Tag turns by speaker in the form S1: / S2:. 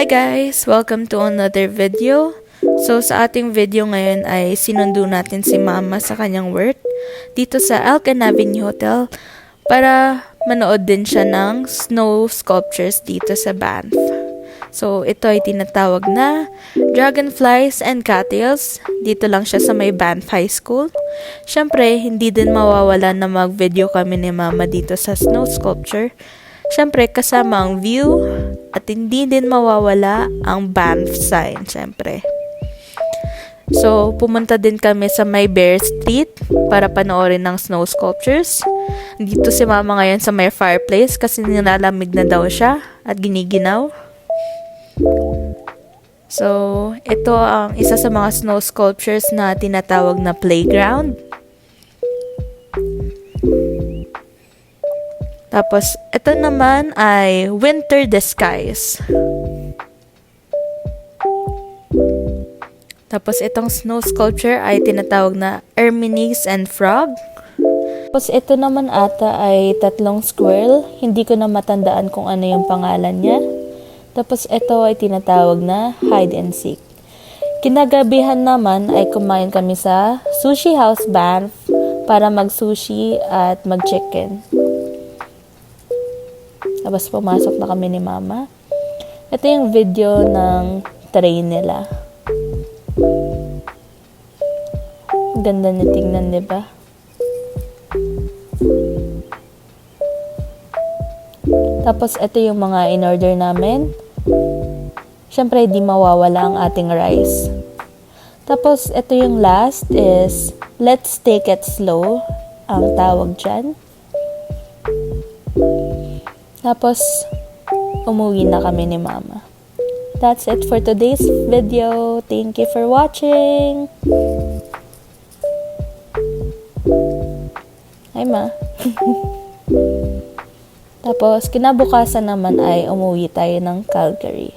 S1: Hi guys! Welcome to another video. So sa ating video ngayon ay sinundo natin si Mama sa kanyang work dito sa Alcan Avenue Hotel para manood din siya ng snow sculptures dito sa Banff. So ito ay tinatawag na Dragonflies and Cattails. Dito lang siya sa may Banff High School. Siyempre, hindi din mawawala na mag-video kami ni Mama dito sa snow sculpture. Siyempre, kasama ang view at hindi din mawawala ang Banff sign, siyempre. So, pumunta din kami sa may Bear Street para panoorin ng snow sculptures. Dito si Mama ngayon sa may fireplace kasi nilalamig na daw siya at giniginaw. So, ito ang isa sa mga snow sculptures na tinatawag na playground. Tapos, ito naman ay Winter Disguise. Tapos, itong snow sculpture ay tinatawag na Hermines and Frog. Tapos, ito naman ata ay tatlong squirrel. Hindi ko na matandaan kung ano yung pangalan niya. Tapos, ito ay tinatawag na Hide and Seek. Kinagabihan naman ay kumain kami sa Sushi House Banff para mag-sushi at mag-chicken. Tapos pumasok na kami ni Mama. Ito yung video ng train nila. Ganda niya tingnan, di ba? Tapos ito yung mga in-order namin. Siyempre, di mawawala ang ating rice. Tapos ito yung last is Let's Take It Slow, ang tawag dyan. Tapos, umuwi na kami ni Mama. That's it for today's video. Thank you for watching. Hi, Ma. Tapos, kinabukasan naman ay umuwi tayo ng Calgary.